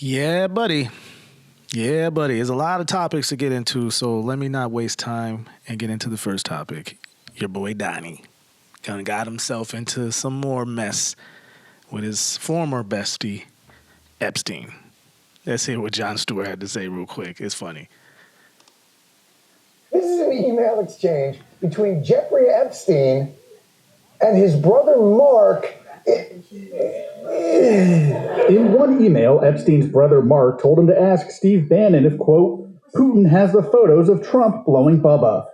Yeah, buddy. Yeah, buddy. There's a lot of topics to get into, so let me not waste time and get into the first topic. Your boy Donnie got himself into some more mess with his former bestie, Epstein. Let's hear what Jon Stewart had to say real quick. It's funny. This is an email exchange between Jeffrey Epstein and his brother Mark. In one email, Epstein's brother Mark told him to ask Steve Bannon if, quote, Putin has the photos of Trump blowing Bubba.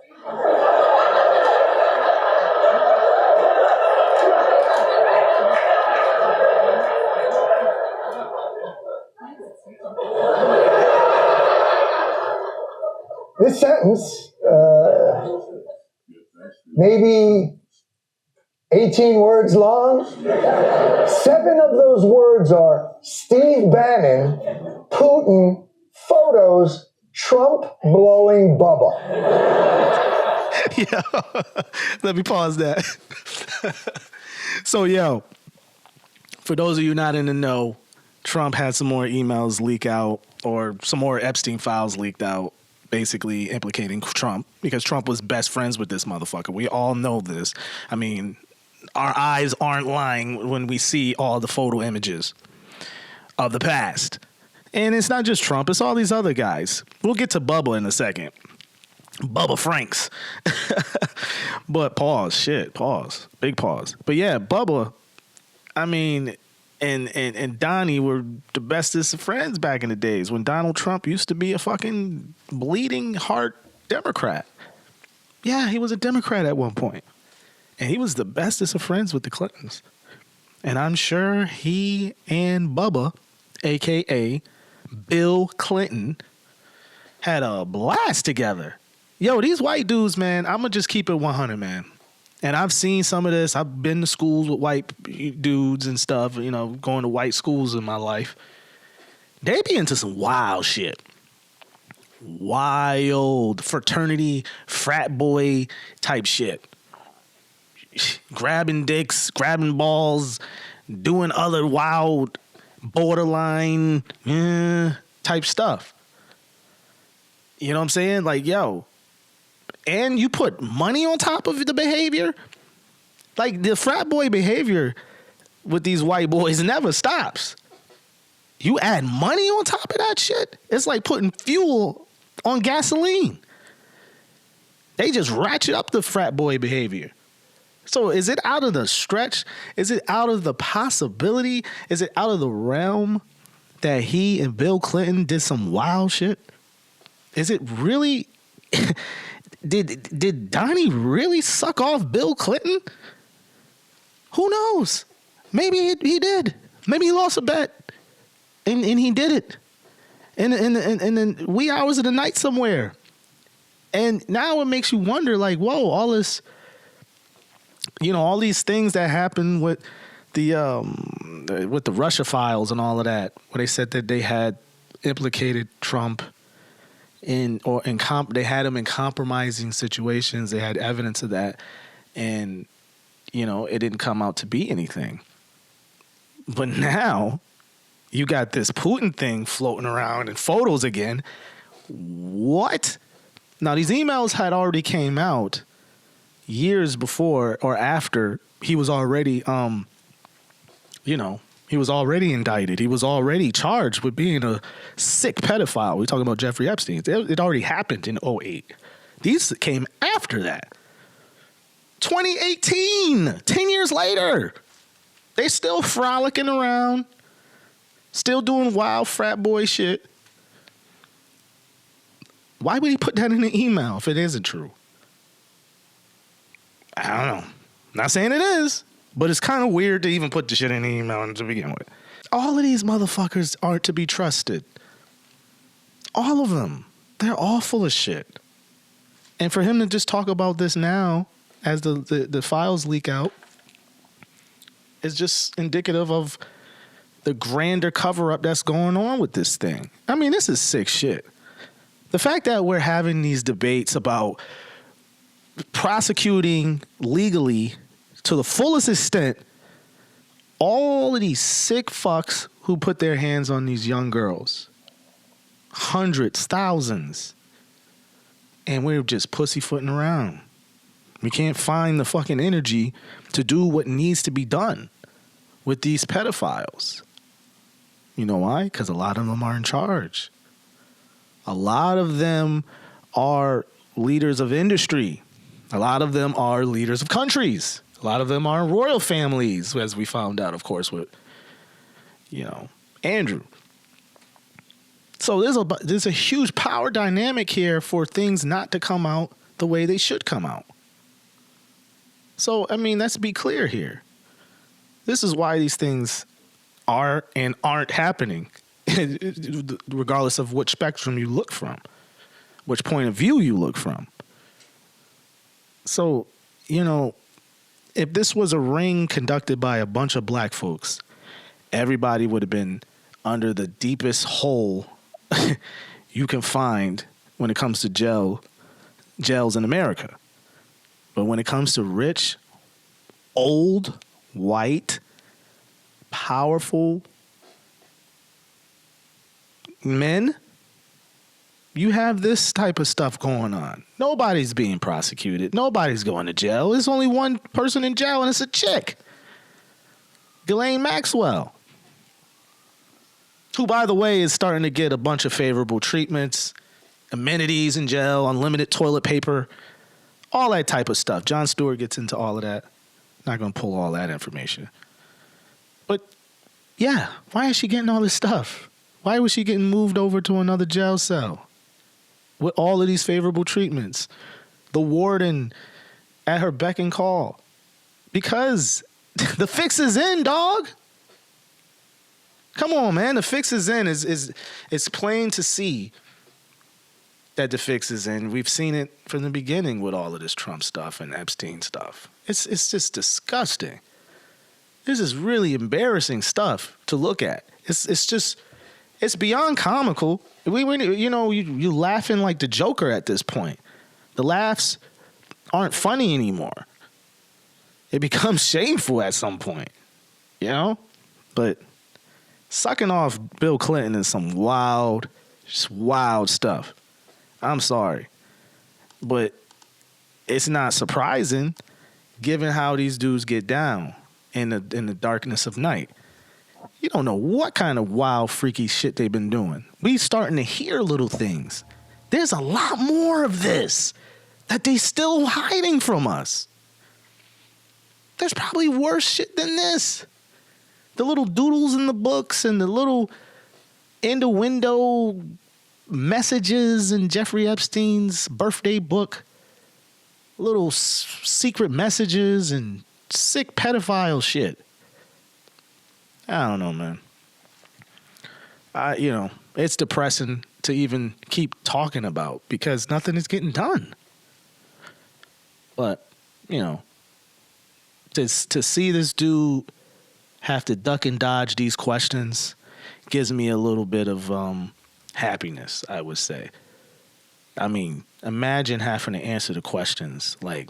This sentence, maybe 18 words long. 7 of those words are Steve Bannon, Putin, photos, Trump blowing Bubba. Yeah, let me pause that. So, for those of you not in the know, Trump had some more emails leak out, or some more Epstein files leaked out, basically implicating Trump, because Trump was best friends with this motherfucker. We all know this. I mean, our eyes aren't lying when we see all the photo images of the past. And it's not just Trump, it's all these other guys. We'll get to Bubba in a second. Bubba Franks. But pause. Big pause. But yeah, Bubba, I mean, and Donnie were the bestest of friends back in the days when Donald Trump used to be a fucking bleeding heart Democrat. Yeah, he was a Democrat at one point. And he was the bestest of friends with the Clintons. And I'm sure he and Bubba, a.k.a. Bill Clinton, had a blast together. Yo, these white dudes, man, I'm going to just keep it 100, man. And I've seen some of this. I've been to schools with white dudes and stuff, you know, going to white schools in my life. They be into some wild shit. Wild fraternity, frat boy type shit. Grabbing dicks, grabbing balls, doing other wild, borderline type stuff. You know what I'm saying? Like, yo. And you put money on top of the behavior. Like, the frat boy behavior with these white boys never stops. You add money on top of that shit, it's like putting fuel on gasoline. They just ratchet up the frat boy behavior. So is it out of the stretch? Is it out of the possibility? Is it out of the realm that he and Bill Clinton did some wild shit? Is it really... Did Donnie really suck off Bill Clinton? Who knows? Maybe he did. Maybe he lost a bet, and he did it. And in wee hours of the night somewhere. And now it makes you wonder, like, whoa, all this, you know, all these things that happened with the Russia files and all of that, where they said that they had implicated Trump. They had him in compromising situations. They had evidence of that, and you know, it didn't come out to be anything. But now you got this Putin thing floating around in photos again. What? Now these emails had already came out years before or after he was already he was already indicted. He was already charged with being a sick pedophile. We're talking about Jeffrey Epstein. It already happened in 2008. These came after that. 2018, 10 years later. They still frolicking around, still doing wild frat boy shit. Why would he put that in an email if it isn't true? I don't know. Not saying it is. But it's kind of weird to even put the shit in the email to begin with. All of these motherfuckers aren't to be trusted. All of them. They're all full of shit. And for him to just talk about this now, as the files leak out, is just indicative of the grander cover-up that's going on with this thing. I mean, this is sick shit. The fact that we're having these debates about prosecuting legally to the fullest extent all of these sick fucks who put their hands on these young girls. Hundreds, thousands. And we're just pussyfooting around. We can't find the fucking energy to do what needs to be done with these pedophiles. You know why? Because a lot of them are in charge. A lot of them are leaders of industry. A lot of them are leaders of countries. A lot of them are royal families, as we found out, of course, with, Andrew. So there's a huge power dynamic here for things not to come out the way they should come out. So, let's be clear here. This is why these things are and aren't happening, regardless of which spectrum you look from, which point of view you look from. So, if this was a ring conducted by a bunch of black folks, everybody would have been under the deepest hole you can find when it comes to jails in America. But when it comes to rich, old, white, powerful men, you have this type of stuff going on. Nobody's being prosecuted. Nobody's going to jail. There's only one person in jail, and it's a chick. Ghislaine Maxwell. Who, by the way, is starting to get a bunch of favorable treatments, amenities in jail, unlimited toilet paper, all that type of stuff. Jon Stewart gets into all of that. Not going to pull all that information. But, yeah, why is she getting all this stuff? Why was she getting moved over to another jail cell with all of these favorable treatments? The warden at her beck and call. Because the fix is in, dog. Come on, man. The fix is in. It's plain to see that the fix is in. We've seen it from the beginning with all of this Trump stuff and Epstein stuff. It's just disgusting. This is really embarrassing stuff to look at. It's beyond comical. You laughing like the Joker at this point. The laughs aren't funny anymore. It becomes shameful at some point, But sucking off Bill Clinton is some wild stuff. I'm sorry. But it's not surprising given how these dudes get down in the darkness of night. You don't know what kind of wild, freaky shit they've been doing. We starting to hear little things. There's a lot more of this that they still hiding from us. There's probably worse shit than this. The little doodles in the books and the little innuendo messages in Jeffrey Epstein's birthday book. Little secret messages and sick pedophile shit. I don't know, man. It's depressing to even keep talking about because nothing is getting done. But, to see this dude have to duck and dodge these questions gives me a little bit of happiness, I would say. Imagine having to answer the questions like,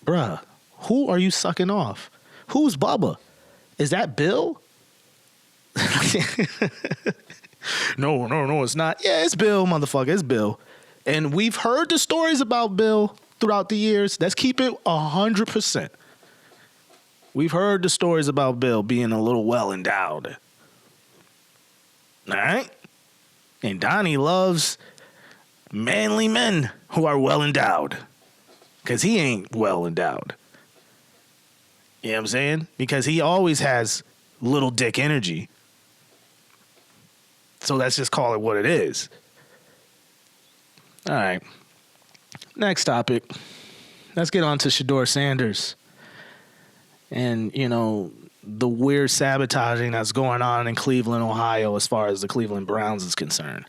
bruh, who are you sucking off? Who's Bubba? Is that Bill? No, it's not. Yeah, it's Bill, motherfucker. It's Bill. And we've heard the stories about Bill throughout the years. Let's keep it 100%. We've heard the stories about Bill being a little well endowed. All right? And Donnie loves manly men who are well endowed. Because he ain't well endowed. You know what I'm saying? Because he always has little dick energy. So let's just call it what it is. All right. Next topic. Let's get on to Shedeur Sanders. And, the weird sabotaging that's going on in Cleveland, Ohio, as far as the Cleveland Browns is concerned.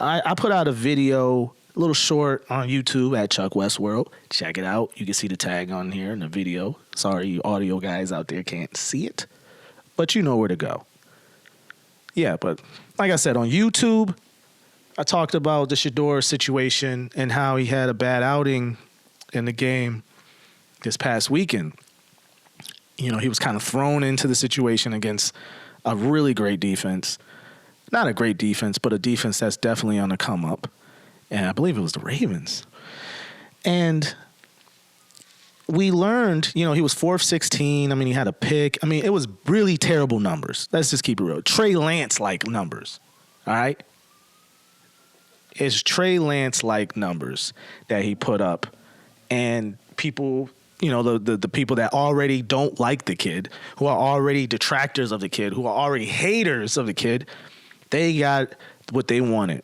I put out a video, a little short on YouTube at Chuck Westworld. Check it out. You can see the tag on here in the video. Sorry, you audio guys out there can't see it, but you know where to go. Yeah, but like I said, on YouTube, I talked about the Shedeur situation and how he had a bad outing in the game this past weekend. he was kind of thrown into the situation against a really great defense. Not a great defense, but a defense that's definitely on the come up. And I believe it was the Ravens. And we learned, he was 4 of 16. I mean, he had a pick. I mean, it was really terrible numbers. Let's just keep it real. Trey Lance-like numbers, all right? It's Trey Lance-like numbers that he put up. And people, the people that already don't like the kid, who are already detractors of the kid, who are already haters of the kid, they got what they wanted.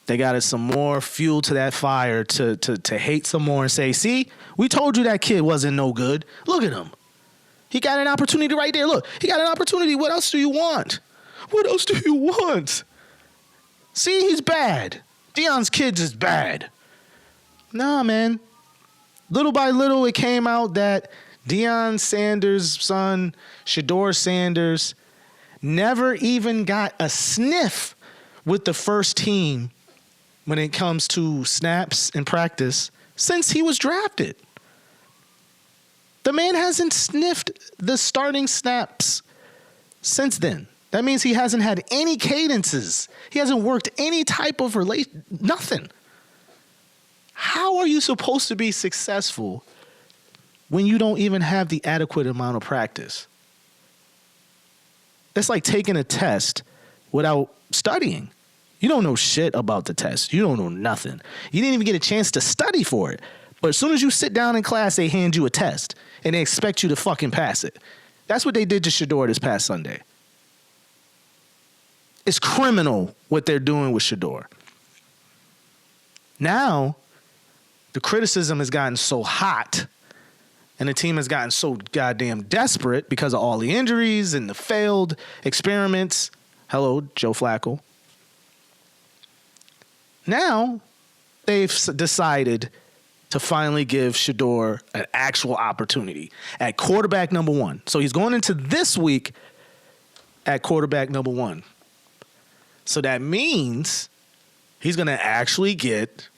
They got some more fuel to that fire to hate some more and say, see, we told you that kid wasn't no good. Look at him. He got an opportunity right there. Look, he got an opportunity. What else do you want? What else do you want? See, he's bad. Deion's kid is bad. Nah, man. Little by little, it came out that Deion Sanders' son, Shedeur Sanders, never even got a sniff with the first team when it comes to snaps in practice since he was drafted. The man hasn't sniffed the starting snaps since then. That means he hasn't had any cadences. He hasn't worked any type of nothing. How are you supposed to be successful when you don't even have the adequate amount of practice? That's like taking a test without studying. You don't know shit about the test. You don't know nothing. You didn't even get a chance to study for it. But as soon as you sit down in class, they hand you a test and they expect you to fucking pass it. That's what they did to Shedeur this past Sunday. It's criminal what they're doing with Shedeur. Now, the criticism has gotten so hot and the team has gotten so goddamn desperate because of all the injuries and the failed experiments. Hello, Joe Flacco. Now, they've decided to finally give Shedeur an actual opportunity at quarterback number 1. So he's going into this week at quarterback number 1. So that means he's going to actually get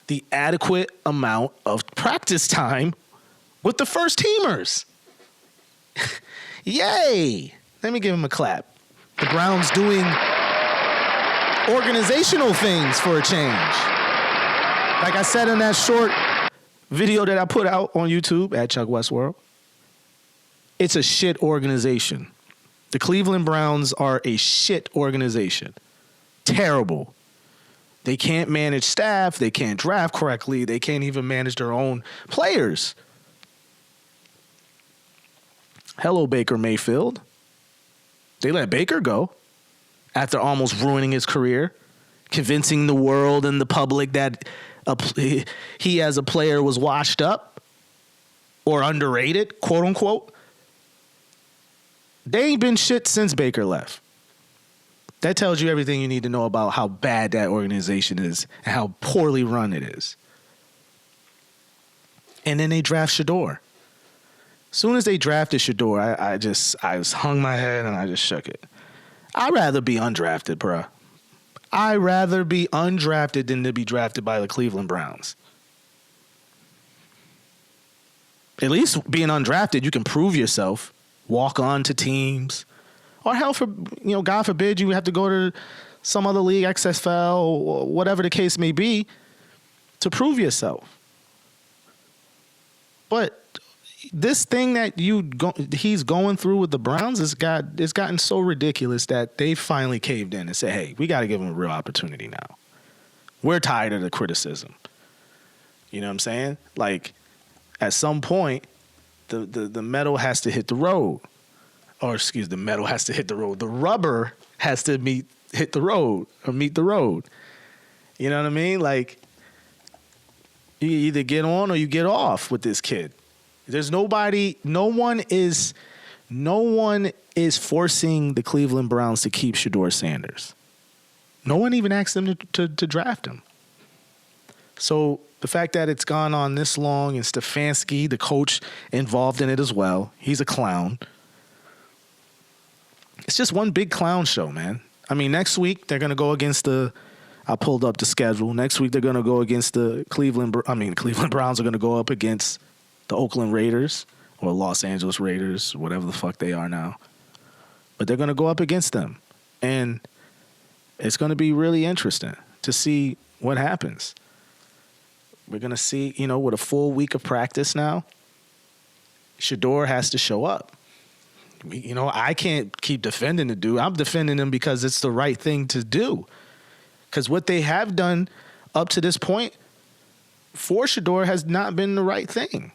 the adequate amount of practice time with the first teamers. Yay! Let me give him a clap. The Browns doing organizational things for a change. Like I said in that short video that I put out on YouTube at Chuck Westworld, it's a shit organization. The Cleveland Browns are a shit organization. Terrible. They can't manage staff. They can't draft correctly. They can't even manage their own players. Hello, Baker Mayfield. They let Baker go after almost ruining his career, convincing the world and the public that he as a player was washed up or underrated, quote unquote. They ain't been shit since Baker left. That tells you everything you need to know about how bad that organization is and how poorly run it is. And then they draft Shedeur. As soon as they drafted Shedeur, I just hung my head and I just shook it. I'd rather be undrafted, bruh. I'd rather be undrafted than to be drafted by the Cleveland Browns. At least being undrafted, you can prove yourself, walk on to teams, or hell, God forbid, you have to go to some other league, XFL, or whatever the case may be, to prove yourself. But this thing that he's going through with the Browns it's gotten so ridiculous that they finally caved in and said, hey, we got to give him a real opportunity now. We're tired of the criticism. You know what I'm saying? Like, at some point, the metal has to hit the road. Or, the metal has to hit the road. The rubber has to meet the road. You know what I mean? Like, you either get on or you get off with this kid. There's no one is forcing the Cleveland Browns to keep Shedeur Sanders. No one even asked them to draft him. So the fact that it's gone on this long and Stefanski, the coach, involved in it as well, he's a clown. It's just one big clown show, man. I mean, next week they're going to go against I pulled up the schedule. Next week they're going to go against the Cleveland Browns are going to go up against the Oakland Raiders or Los Angeles Raiders, whatever the fuck they are now. But they're going to go up against them. And it's going to be really interesting to see what happens. We're going to see, with a full week of practice now, Shedeur has to show up. I can't keep defending the dude. I'm defending him because it's the right thing to do. Because what they have done up to this point for Shedeur has not been the right thing.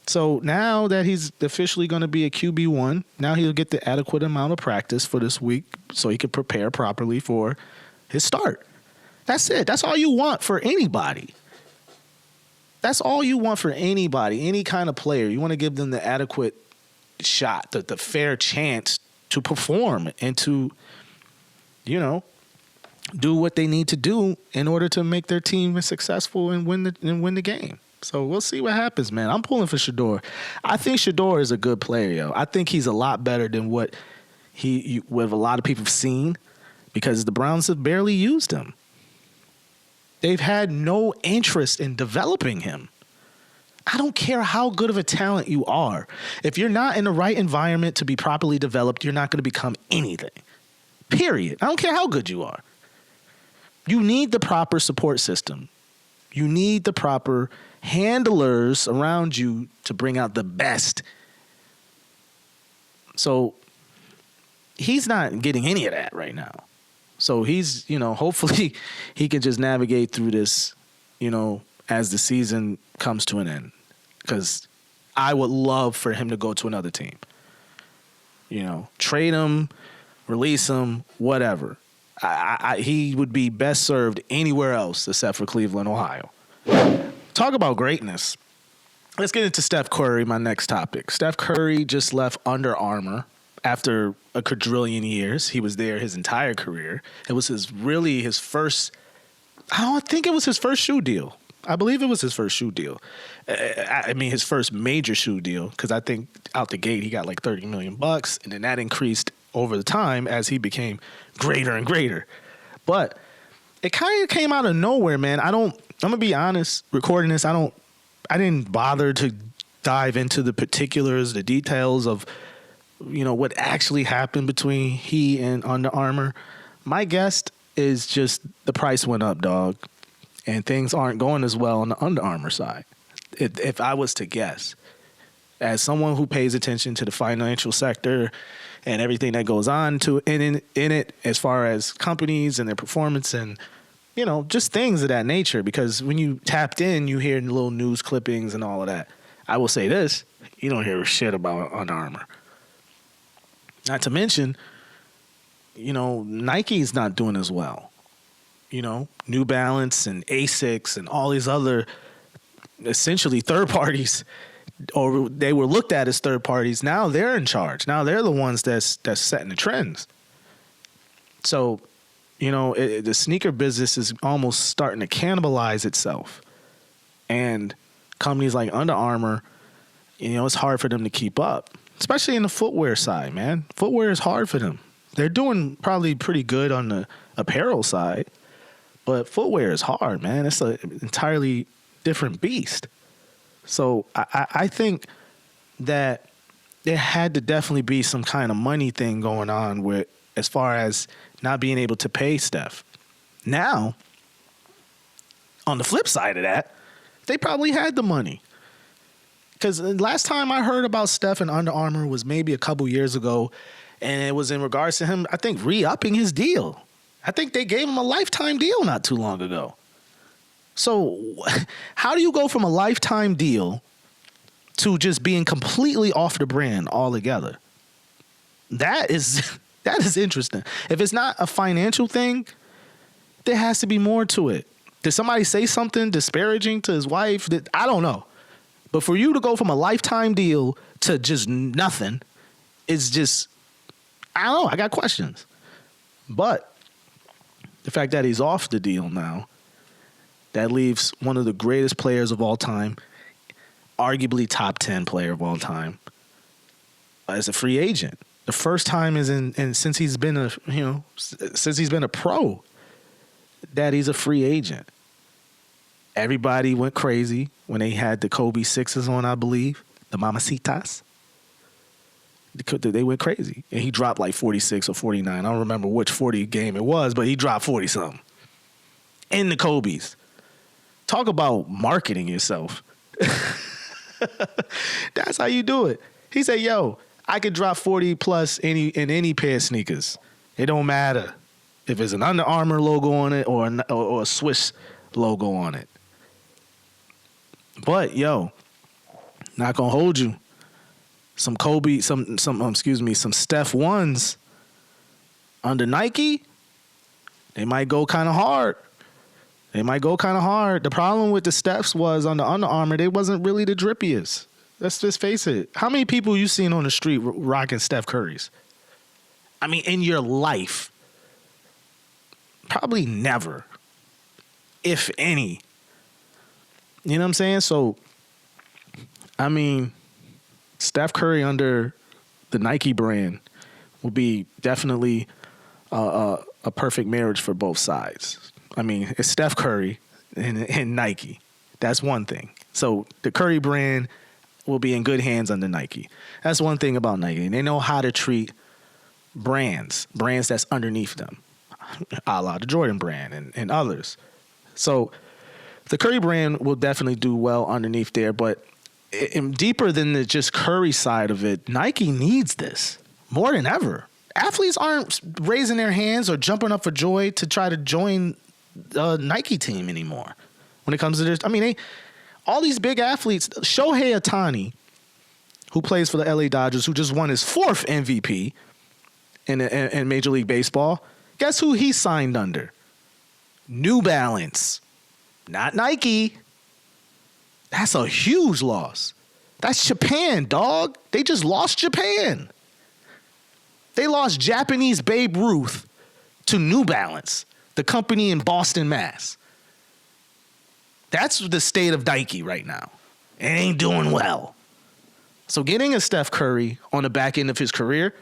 So now that he's officially going to be a QB1, now he'll get the adequate amount of practice for this week so he can prepare properly for his start. That's it. That's all you want for anybody. That's all you want for anybody, any kind of player. You want to give them the adequate shot, the fair chance to perform and to, do what they need to do in order to make their team successful and win the game. So we'll see what happens, man. I'm pulling for Shedeur. I think Shedeur is a good player, yo. I think he's a lot better than what a lot of people have seen because the Browns have barely used him. They've had no interest in developing him. I don't care how good of a talent you are. If you're not in the right environment to be properly developed, you're not going to become anything. Period. I don't care how good you are. You need the proper support system. You need the proper handlers around you to bring out the best. So he's not getting any of that right now. So he's, hopefully he can just navigate through this, as the season comes to an end. Because I would love for him to go to another team. Trade him, release him, whatever. He would be best served anywhere else except for Cleveland, Ohio. Talk about greatness. Let's get into Steph Curry, my next topic. Steph Curry just left Under Armour after a quadrillion years. He was there his entire career. It was his first, I don't think it was his first shoe deal. I believe it was his first shoe deal. His first major shoe deal, because I think out the gate he got like $30 million, and then that increased over the time as he became greater and greater. But it kind of came out of nowhere, man. I'm gonna be honest, recording this, I didn't bother to dive into the particulars, the details of, what actually happened between he and Under Armour. My guess is just the price went up, dog, and things aren't going as well on the Under Armour side. If I was to guess, as someone who pays attention to the financial sector and everything that goes on in it, as far as companies and their performance and, just things of that nature. Because when you tapped in, you hear little news clippings and all of that. I will say this, you don't hear shit about Under Armour. Not to mention, Nike's not doing as well. New Balance and Asics and all these other essentially third parties, or they were looked at as third parties. Now they're in charge. Now they're the ones that's setting the trends. So, the sneaker business is almost starting to cannibalize itself. And companies like Under Armour, it's hard for them to keep up, especially in the footwear side, man. Footwear is hard for them. They're doing probably pretty good on the apparel side, but footwear is hard, man. It's an entirely different beast. So I think that there had to definitely be some kind of money thing going on with, as far as not being able to pay Steph. Now, on the flip side of that, they probably had the money. Because last time I heard about Steph and Under Armour was maybe a couple years ago, and it was in regards to him, I think, re-upping his deal. I think they gave him a lifetime deal not too long ago. So how do you go from a lifetime deal to just being completely off the brand altogether? That is interesting. If it's not a financial thing, there has to be more to it. Did somebody say something disparaging to his wife? I don't know. But for you to go from a lifetime deal to just nothing, it's just, I don't know. I got questions. But the fact that he's off the deal now, that leaves one of the greatest players of all time, arguably top 10 player of all time, as a free agent. The first time is since he's been a pro, that he's a free agent. Everybody went crazy when they had the Kobe 6s on, I believe. the Mamacitas. They went crazy. And he dropped like 46 or 49. I don't remember which 40 game it was, but he dropped 40-something. In the Kobe's. Talk about marketing yourself. That's how you do it. He said, yo, I could drop 40 plus in any pair of sneakers. It don't matter if it's an Under Armour logo on it or a Swiss logo on it. But, yo, not going to hold you. Some Kobe, some Steph ones under Nike, they might go kind of hard. The problem with the Stephs was on the Under Armour, they wasn't really the drippiest. Let's just face it. How many people you seen on the street rocking Steph Curry's? I mean, in your life, probably never, if any. You know what I'm saying? So, I mean, Steph Curry under the Nike brand will be definitely a perfect marriage for both sides. I mean, it's Steph Curry and Nike. That's one thing. So the Curry brand will be in good hands under Nike. That's one thing about Nike. They know how to treat brands that's underneath them, a la the Jordan brand and others. So the Curry brand will definitely do well underneath there, but deeper than the just Curry side of it, Nike needs this more than ever. Athletes aren't raising their hands or jumping up for joy to try to join the Nike team anymore. When it comes to this, I mean, all these big athletes, Shohei Ohtani, who plays for the LA Dodgers, who just won his 4th MVP in Major League Baseball, guess who he signed under? New Balance, not Nike. That's a huge loss. That's Japan, dog. They just lost Japan. They lost Japanese Babe Ruth to New Balance, the company in Boston, Mass. That's the state of Nike right now. It ain't doing well. So getting a Steph Curry on the back end of his career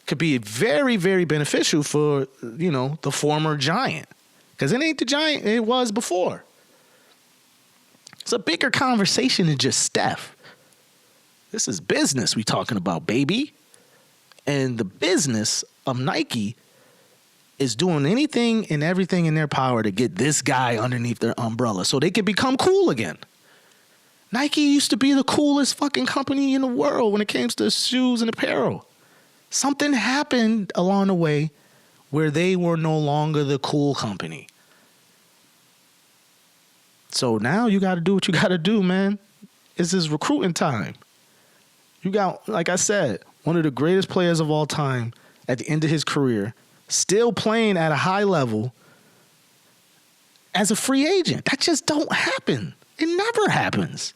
could be very, very beneficial for, the former giant. Because it ain't the giant it was before. It's a bigger conversation than just Steph. This is business we talking about, baby. And the business of Nike is doing anything and everything in their power to get this guy underneath their umbrella so they can become cool again. Nike used to be the coolest fucking company in the world when it came to shoes and apparel. Something happened along the way where they were no longer the cool company. So now you got to do what you got to do, man. It's this recruiting time. You got, like I said, one of the greatest players of all time at the end of his career, still playing at a high level as a free agent. That just don't happen. It never happens.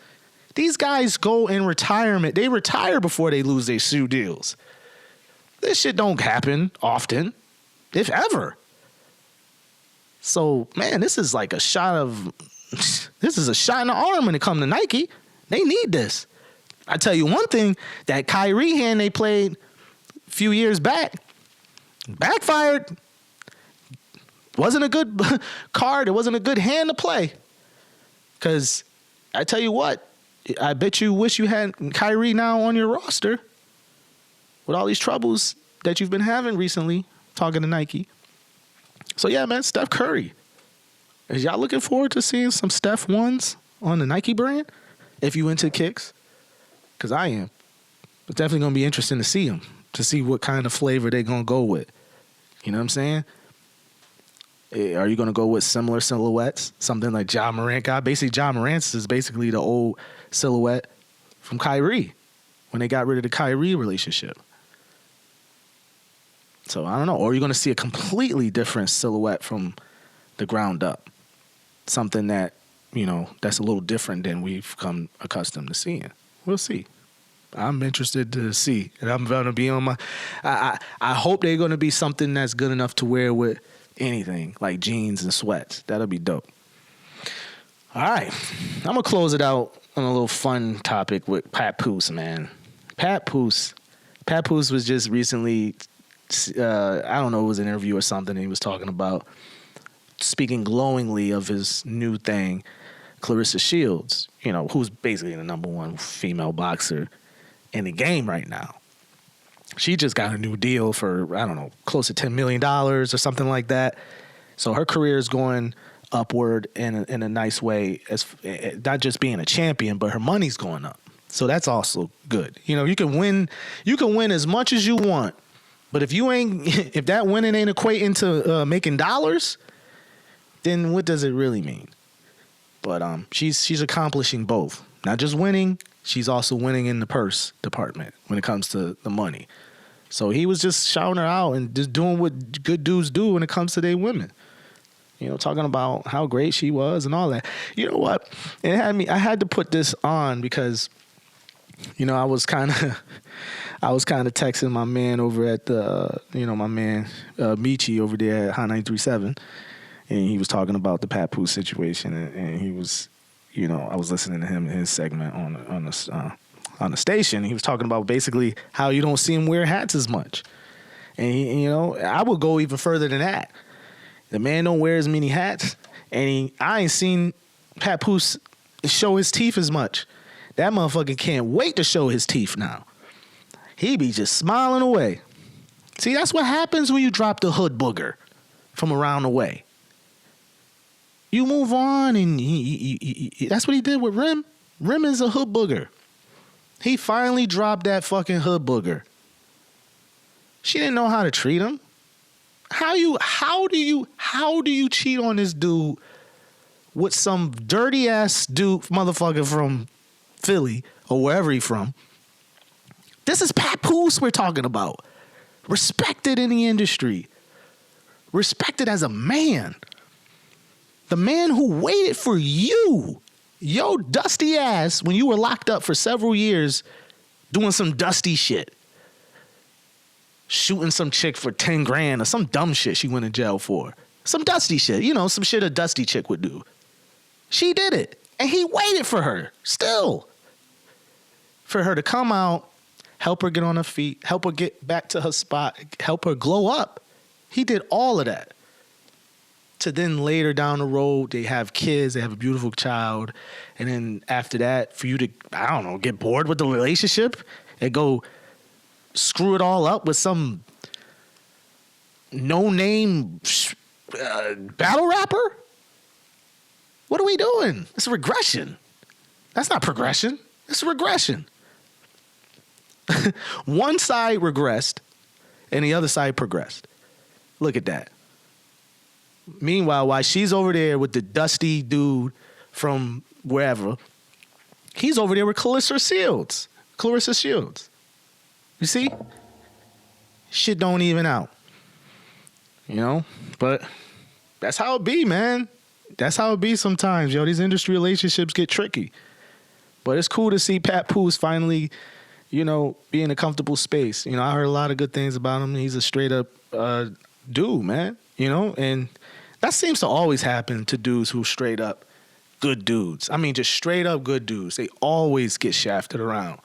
These guys go in retirement. They retire before they lose their shoe deals. This shit don't happen often, if ever. So, man, this is like a shot in the arm when it comes to Nike. They need this. I tell you one thing, that Kyrie hand they played a few years back, backfired. Wasn't a good card. It wasn't a good hand to play. Because I tell you what, I bet you wish you had Kyrie now on your roster with all these troubles that you've been having recently, talking to Nike. So, yeah, man, Steph Curry. Is y'all looking forward to seeing some Steph ones on the Nike brand? If you into kicks? Because I am. It's definitely going to be interesting to see them, to see what kind of flavor they're going to go with. You know what I'm saying? Are you going to go with similar silhouettes? Something like Ja Morant got? Basically, Ja Morant's is basically the old silhouette from Kyrie when they got rid of the Kyrie relationship. So, I don't know. Or are you going to see a completely different silhouette from the ground up? Something that, that's a little different than we've come accustomed to seeing. We'll see. I'm interested to see. And I'm going to be on my... I hope they're going to be something that's good enough to wear with anything, like jeans and sweats. That'll be dope. All right. I'm going to close it out on a little fun topic with Pat Poose, man. Pat Poose was just recently... I don't know, it was an interview or something. He was talking about speaking glowingly of his new thing, Clarissa Shields, you know, who's basically the number one female boxer in the game right now. She just got a new deal for, I don't know, close to $10 million or something like that. So her career is going upward in a nice way, as not just being a champion, but her money's going up. So that's also good. You know, you can win as much as you want, but if that winning ain't equating to making dollars, then what does it really mean? But she's accomplishing both. Not just winning, she's also winning in the purse department when it comes to the money. So he was just shouting her out and just doing what good dudes do when it comes to their women. You know, talking about how great she was and all that. You know what? I had to put this on because, you know, I was kind of texting my man over at my man Michi over there at High 937, and he was talking about the Papoose situation, and he was, you know, I was listening to him in his segment on the station. He was talking about basically how you don't see him wear hats as much, and you know, I would go even further than that. The man don't wear as many hats, and I ain't seen Papoose show his teeth as much. That motherfucker can't wait to show his teeth now. He be just smiling away. See, that's what happens when you drop the hood booger from around the way. You move on, and that's what he did with Rim. Rim is a hood booger. He finally dropped that fucking hood booger. She didn't know how to treat him. How do you cheat on this dude with some dirty ass dude motherfucker from Philly or wherever he from? This is Papoose we're talking about. Respected in the industry. Respected as a man. The man who waited for you, yo dusty ass, when you were locked up for several years doing some dusty shit. Shooting some chick for 10 grand or some dumb shit she went in jail for. Some dusty shit, you know, some shit a dusty chick would do. She did it. And he waited for her, still. For her to come out, help her get on her feet, help her get back to her spot, help her glow up. He did all of that. To then later down the road, they have kids, they have a beautiful child. And then after that, for you to, I don't know, get bored with the relationship and go screw it all up with some no-name battle rapper? What are we doing? It's a regression. That's not progression. It's a regression. One side regressed and the other side progressed. Look at that. Meanwhile, while she's over there with the dusty dude from wherever, he's over there with Clarissa Shields. You see? Shit don't even out. You know? But that's how it be, man. That's how it be sometimes, yo. These industry relationships get tricky. But it's cool to see Papoose finally, you know, be in a comfortable space. You know, I heard a lot of good things about him. He's a straight up dude, man. You know? And that seems to always happen to dudes who straight up good dudes. I mean, just straight up good dudes. They always get shafted around.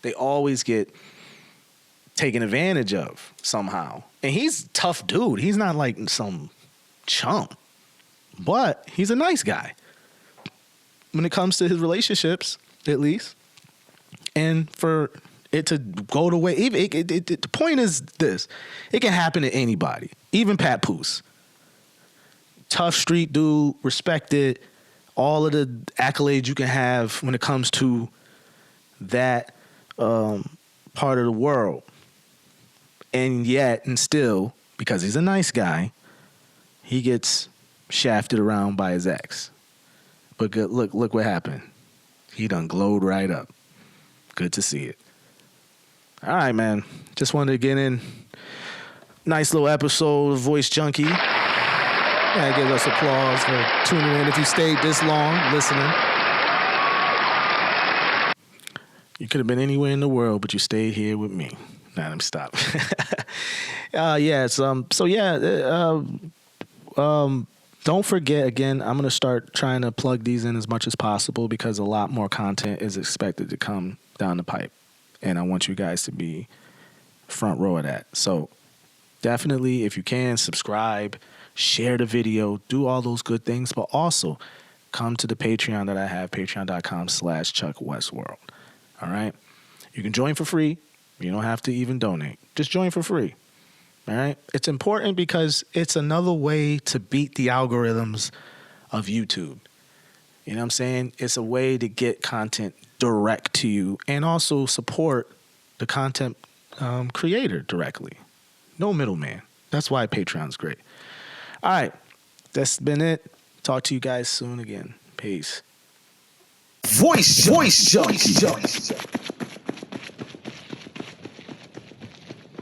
They always get taken advantage of somehow. And he's a tough dude. He's not like some chump, but he's a nice guy when it comes to his relationships, at least. And for it to go the way, the point is this: it can happen to anybody, even Papoose. Tough street dude, respected, all of the accolades you can have when it comes to that part of the world. And yet, and still, because he's a nice guy, he gets shafted around by his ex. But look what happened. He done glowed right up. Good to see it. All right, man. Just wanted to get in. Nice little episode of Voice Junkie. Yeah, give us applause for tuning in if you stayed this long listening. You could have been anywhere in the world, but you stayed here with me. Nah, let me stop. Don't forget, again, I'm going to start trying to plug these in as much as possible because a lot more content is expected to come down the pipe. And I want you guys to be front row of that. So definitely, if you can, subscribe, share the video, do all those good things. But also, come to the Patreon that I have, patreon.com/ChuckWestWorld. All right? You can join for free. You don't have to even donate. Just join for free. All right? It's important because it's another way to beat the algorithms of YouTube. You know what I'm saying? It's a way to get content direct to you and also support the content creator directly. No middleman. That's why Patreon's great. All right. That's been it. Talk to you guys soon again. Peace. Voice Junkie.